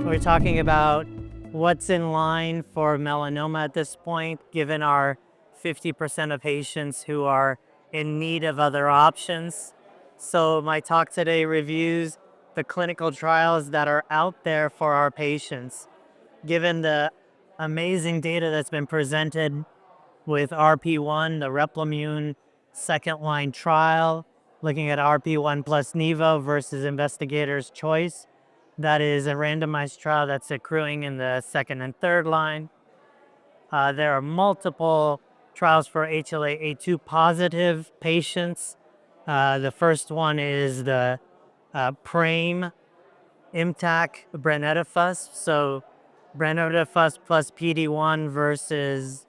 We're talking about what's in line for melanoma at this point, given our 50% of patients who are in need of other options. So my talk today reviews the clinical trials that are out there for our patients. Given the amazing data that's been presented with RP1, the Replimune second-line trial, looking at RP1 plus Nivo versus investigator's choice. That is a randomized trial that's accruing in the second and third line. There are multiple trials for HLA-A2 positive patients. The first one is the PRAME IMTAC brenetafusp. So brenetafusp plus PD-1 versus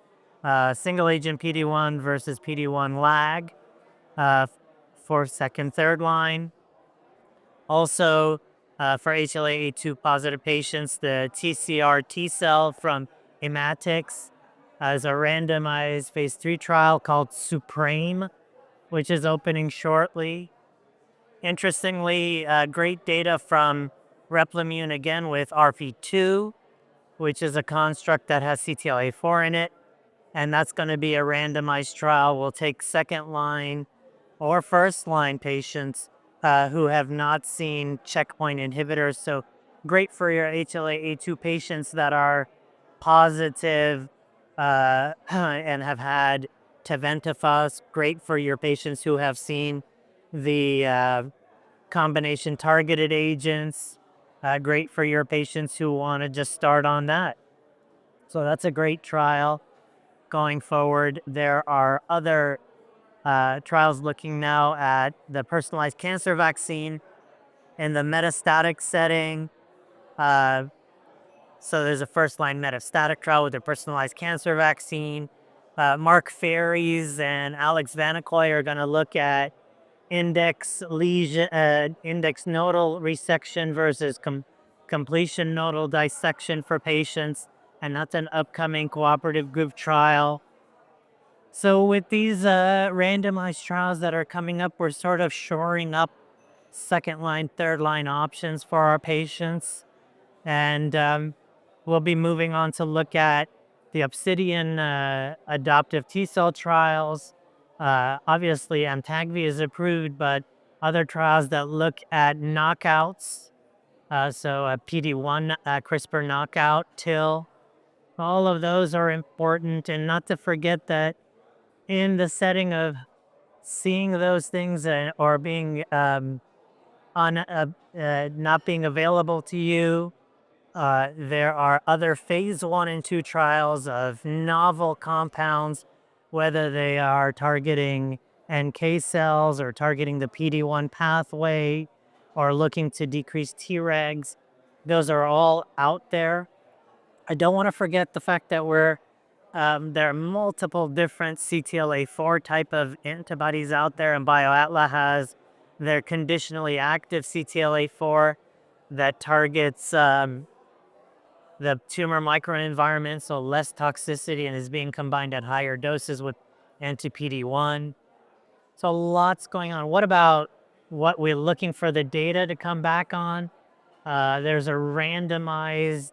single agent PD-1 versus PD-1 lag for second, third line. Also, for HLA-A2 positive patients, the TCR T-cell from Imatix is a randomized phase 3 trial called Supreme, which is opening shortly. Interestingly, great data from Replimune again with RP2, which is a construct that has CTLA-4 in it. And that's going to be a randomized trial. We'll take second line or first line patients who have not seen checkpoint inhibitors. So great for your HLA-A2 patients that are positive and have had tebentafusp. Great for your patients who have seen the combination targeted agents. Great for your patients who want to just start on that. So that's a great trial. Going forward, there are other trials looking now at the personalized cancer vaccine in the metastatic setting. So there's a first-line metastatic trial with a personalized cancer vaccine. Mark Ferries and Alex Vanakoy are going to look at index lesion, index nodal resection versus completion nodal dissection for patients, and that's an upcoming cooperative group trial. So with these randomized trials that are coming up, we're sort of shoring up second line, third line options for our patients. And we'll be moving on to look at the Obsidian adoptive T-cell trials. Obviously, Amtagvi is approved, but other trials that look at knockouts, so a PD-1 CRISPR knockout, TIL, all of those are important. And not to forget that in the setting of seeing those things or being not being available to you, there are other phase 1 and 2 trials of novel compounds, whether they are targeting NK cells or targeting the PD-1 pathway or looking to decrease Tregs. Those are all out there. I don't want to forget the fact that there are multiple different CTLA-4 type of antibodies out there, and BioAtla has their conditionally active CTLA-4 that targets the tumor microenvironment, so less toxicity, and is being combined at higher doses with anti-PD-1. So lots going on. What about what we're looking for the data to come back on? There's a randomized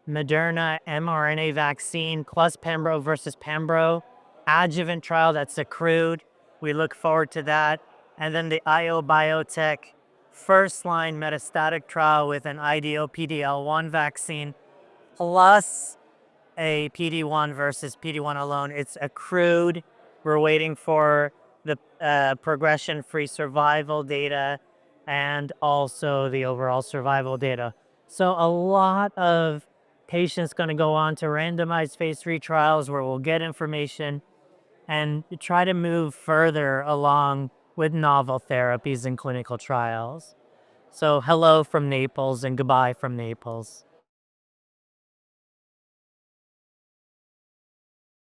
Moderna mRNA vaccine plus Pembro versus Pembro adjuvant trial that's accrued. We look forward to that. And then the IO Biotech first-line metastatic trial with an IDO PD-L1 vaccine plus a PD-1 versus PD-1 alone. It's accrued. We're waiting for the progression-free survival data and also the overall survival data. So a lot of patients going to go on to randomized phase 3 trials where we'll get information and try to move further along with novel therapies and clinical trials. So hello from Naples and goodbye from Naples.